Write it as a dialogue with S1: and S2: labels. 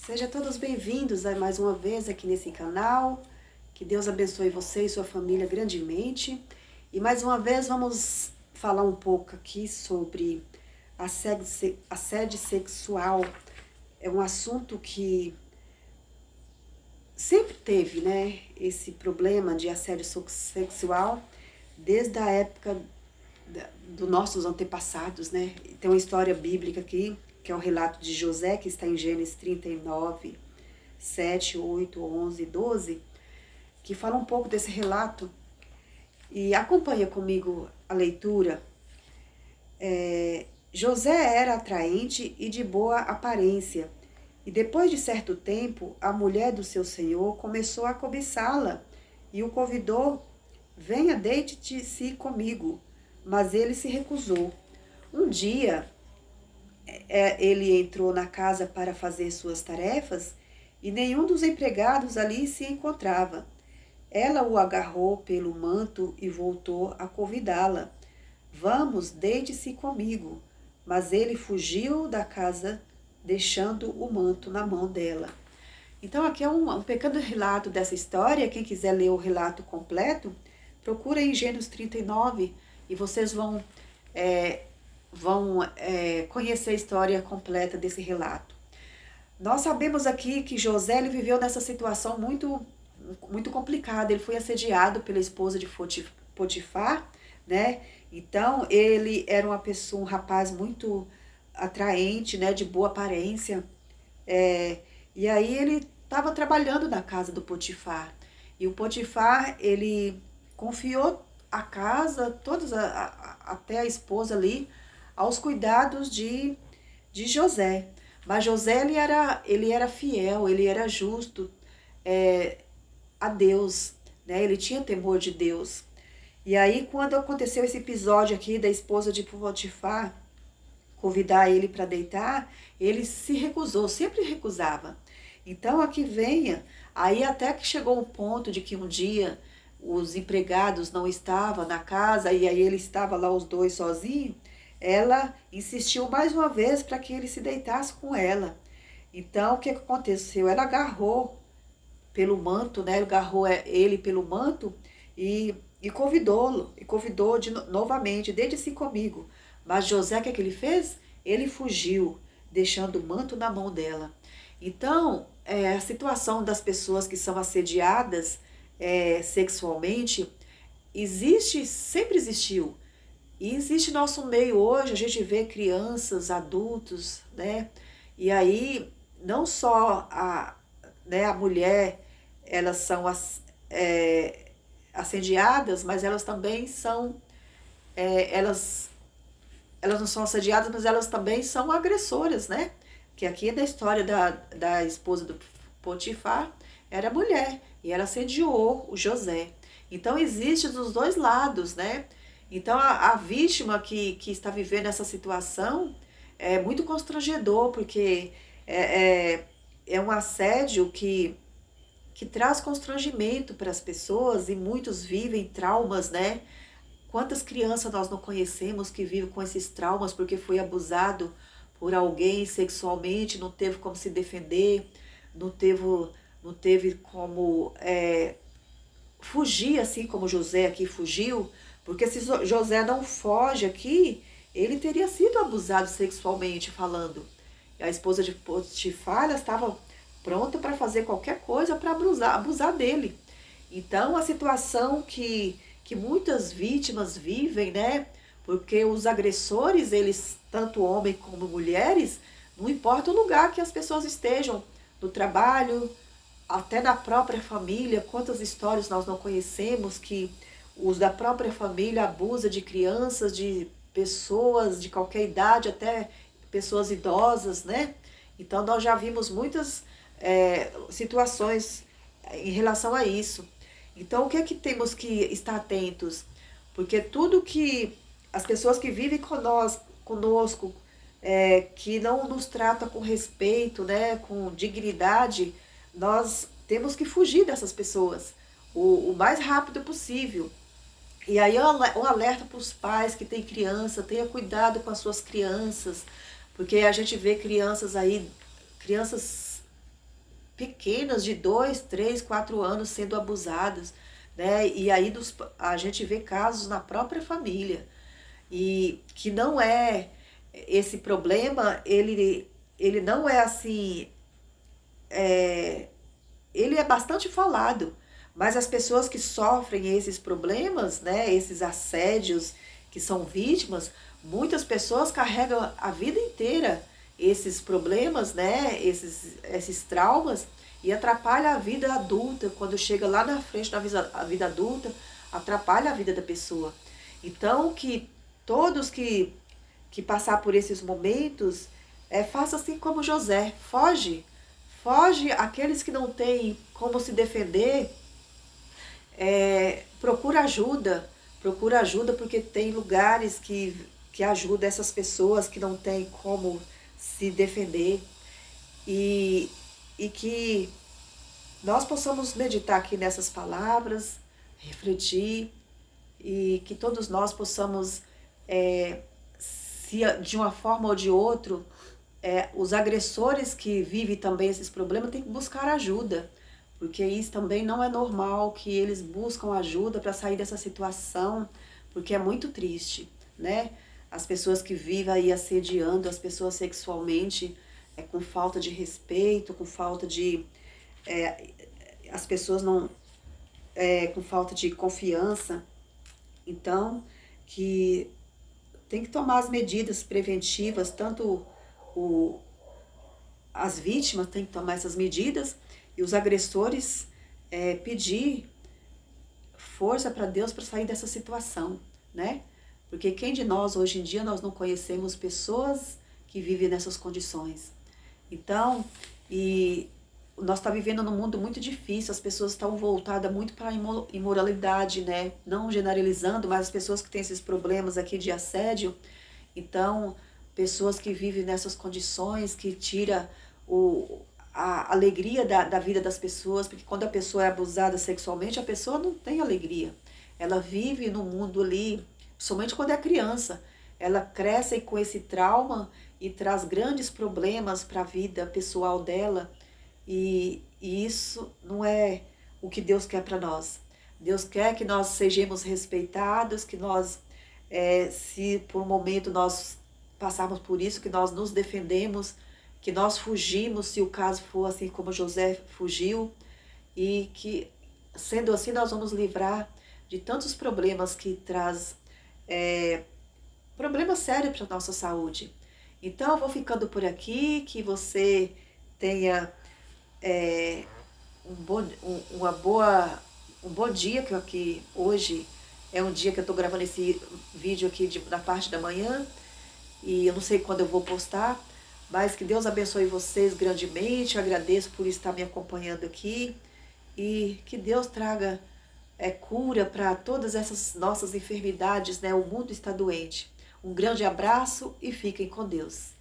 S1: Sejam todos bem-vindos a mais uma vez aqui nesse canal. Que Deus abençoe você e sua família grandemente. E mais uma vez vamos falar um pouco aqui sobre assédio sexual. É um assunto que sempre teve, né? Esse problema de assédio sexual desde a época dos nossos antepassados, né? Tem uma história bíblica aqui, que é o relato de José, que está em Gênesis 39, 7, 8, 11 e 12, que fala um pouco desse relato. E acompanha comigo a leitura. José era atraente e de boa aparência, e depois de certo tempo, a mulher do seu senhor começou a cobiçá-la, e o convidou: venha, deite-se comigo. Mas ele se recusou. Um dia, ele entrou na casa para fazer suas tarefas e nenhum dos empregados ali se encontrava. Ela o agarrou pelo manto e voltou a convidá-la. Vamos, deite-se comigo. Mas ele fugiu da casa, deixando o manto na mão dela. Então aqui é um pequeno relato dessa história. Quem quiser ler o relato completo, procura em Gênesis 39 e vocês vão conhecer a história completa desse relato. Nós sabemos aqui que José ele viveu nessa situação muito complicada. Ele foi assediado pela esposa de Potifar, né? Então ele era um rapaz muito atraente, né? De boa aparência. E aí ele estava trabalhando na casa do Potifar. E o Potifar, ele confiou a casa, até a esposa ali, aos cuidados de José. Mas José, ele era fiel, ele era justo a Deus, né? Ele tinha temor de Deus. E aí, quando aconteceu esse episódio aqui da esposa de Potifar convidar ele para deitar, ele se recusou, sempre recusava. Então, aqui venha, aí até que chegou um ponto de que um dia os empregados não estavam na casa, e aí ele estava lá os dois sozinhos, ela insistiu mais uma vez para que ele se deitasse com ela. Então, o que aconteceu? Ela agarrou pelo manto, né? Agarrou ele pelo manto e convidou-lo, novamente, deite-se comigo. Mas José, o que ele fez? Ele fugiu, deixando o manto na mão dela. Então, a situação das pessoas que são assediadas sexualmente sempre existiu. E existe no nosso meio hoje, a gente vê crianças, adultos, né? E aí, não só a mulher, elas são assediadas, mas elas também são, elas não são assediadas, mas elas também são agressoras, né? Que aqui na história da esposa do Potifar, era mulher, e ela assediou o José. Então, existe dos dois lados, né? Então, a vítima que está vivendo essa situação é muito constrangedor, porque é um assédio que traz constrangimento para as pessoas, e muitos vivem traumas, né? Quantas crianças nós não conhecemos que vivem com esses traumas porque foi abusado por alguém sexualmente, não teve como se defender, não teve como fugir, assim como José aqui fugiu, porque se José não foge aqui, ele teria sido abusado sexualmente falando. E a esposa de Potifar, ela estava pronta para fazer qualquer coisa para abusar dele. Então, a situação que muitas vítimas vivem, né? Porque os agressores, eles, tanto homens como mulheres, não importa o lugar que as pessoas estejam, no trabalho, até na própria família. Quantas histórias nós não conhecemos que os da própria família abusam de crianças, de pessoas de qualquer idade, até pessoas idosas, né? Então, nós já vimos muitas situações em relação a isso. Então, o que é que temos que estar atentos? Porque tudo que as pessoas que vivem conosco, que não nos tratam com respeito, né, com dignidade, nós temos que fugir dessas pessoas o mais rápido possível. E aí um alerta para os pais que têm criança: tenha cuidado com as suas crianças, porque a gente vê crianças pequenas de 2, 3, 4 anos sendo abusadas, né? E aí a gente vê casos na própria família. E que não é esse problema, ele não é assim, ele é bastante falado, mas as pessoas que sofrem esses problemas, né, esses assédios, que são vítimas, muitas pessoas carregam a vida inteira esses problemas, né, esses traumas, e atrapalha a vida adulta, quando chega lá na frente a vida adulta, atrapalha a vida da pessoa. Então, que todos que passar por esses momentos, faça assim como José, foge. Foge, aqueles que não têm como se defender, procura ajuda porque tem lugares que ajudam essas pessoas que não têm como se defender. E, e que nós possamos meditar aqui nessas palavras, refletir, e que todos nós possamos, se de uma forma ou de outra, os agressores que vivem também esses problemas têm que buscar ajuda, porque isso também não é normal que eles buscam ajuda para sair dessa situação, porque é muito triste, né? As pessoas que vivem aí assediando as pessoas sexualmente, com falta de respeito, com falta de... as pessoas não... com falta de confiança. Então, que tem que tomar as medidas preventivas, tanto as vítimas têm que tomar essas medidas e os agressores pedir força para Deus para sair dessa situação, né? Porque quem de nós, hoje em dia, nós não conhecemos pessoas que vivem nessas condições. Então, nós estamos vivendo num mundo muito difícil, as pessoas estão voltadas muito para a imoralidade, né? Não generalizando, mas as pessoas que têm esses problemas aqui de assédio, então, pessoas que vivem nessas condições, que tira a alegria da vida das pessoas, porque quando a pessoa é abusada sexualmente, a pessoa não tem alegria. Ela vive no mundo ali, somente quando é criança. Ela cresce com esse trauma e traz grandes problemas para a vida pessoal dela. E isso não é o que Deus quer para nós. Deus quer que nós sejamos respeitados, que nós, se por um momento nós passarmos por isso, que nós nos defendemos, que nós fugimos, se o caso for assim como José fugiu, e que, sendo assim, nós vamos livrar de tantos problemas que traz problemas sérios para a nossa saúde. Então, eu vou ficando por aqui, que você tenha um bom dia, que aqui hoje é um dia que eu estou gravando esse vídeo aqui na parte da manhã, e eu não sei quando eu vou postar, mas que Deus abençoe vocês grandemente. Eu agradeço por estar me acompanhando aqui, e que Deus traga cura para todas essas nossas enfermidades, né? O mundo está doente. Um grande abraço e fiquem com Deus.